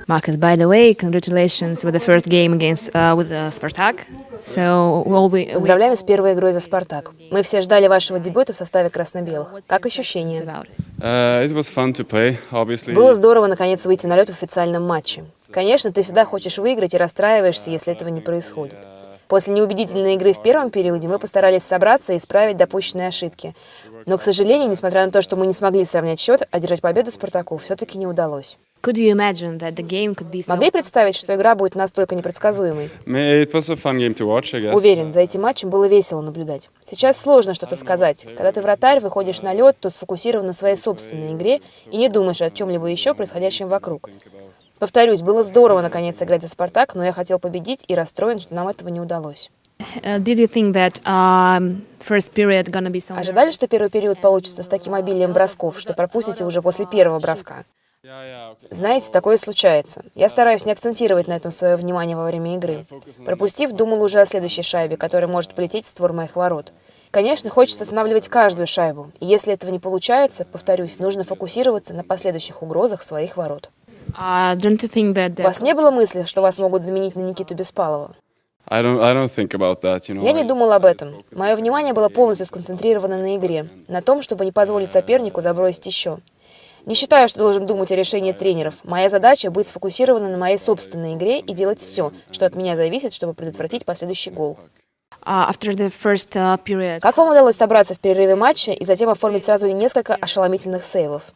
Marcus, by the way, congratulations with the first game against with Spartak. So Поздравляем с первой игрой за «Спартак». Мы все ждали вашего дебюта в составе красно-белых. Как ощущения? It was fun to play, obviously. Было здорово, наконец, выйти на лед в официальном матче. Конечно, ты всегда хочешь выиграть и расстраиваешься, если этого не происходит. После неубедительной игры в первом периоде мы постарались собраться и исправить допущенные ошибки. Но, к сожалению, несмотря на то, что мы не смогли сравнять счет, одержать победу «Спартаку» все-таки не удалось. Могли представить, что игра будет настолько непредсказуемой? It was a fun game to watch, I guess. Уверен, за этим матчем было весело наблюдать. Сейчас сложно что-то сказать. Когда ты вратарь, выходишь на лед, то сфокусирован на своей собственной игре и не думаешь о чем-либо еще происходящем вокруг. Повторюсь, было здорово наконец играть за «Спартак», но я хотел победить и расстроен, что нам этого не удалось. Ожидали, что первый период получится с таким обилием бросков, что пропустите уже после первого броска? Знаете, такое случается. Я стараюсь не акцентировать на этом свое внимание во время игры. Пропустив, думал уже о следующей шайбе, которая может полететь в створ моих ворот. Конечно, хочется останавливать каждую шайбу, и если этого не получается, повторюсь, нужно фокусироваться на последующих угрозах своих ворот. У вас не было мысли, что вас могут заменить на Никиту Беспалова? I don't think about that, Я не думал об этом. Мое внимание было полностью сконцентрировано на игре, на том, чтобы не позволить сопернику забросить еще. Не считаю, что должен думать о решении тренеров. Моя задача — быть сфокусирована на моей собственной игре и делать все, что от меня зависит, чтобы предотвратить последующий гол. Как вам удалось собраться в перерыве матча и затем оформить сразу несколько ошеломительных сейвов?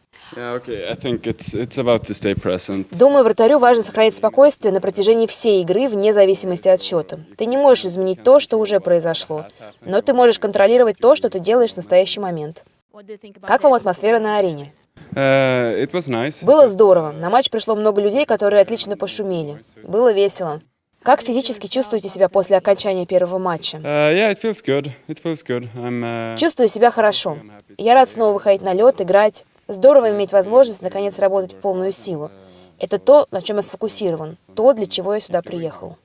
Думаю, вратарю важно сохранять спокойствие на протяжении всей игры вне зависимости от счета. Ты не можешь изменить то, что уже произошло, но ты можешь контролировать то, что ты делаешь в настоящий момент. Как вам атмосфера на арене? Было здорово. На матч пришло много людей, которые отлично пошумели. Было весело. Как физически чувствуете себя после окончания первого матча? Чувствую себя хорошо. Я рад снова выходить на лед, играть. Здорово иметь возможность наконец работать в полную силу. Это то, на чем я сфокусирован, то, для чего я сюда приехал.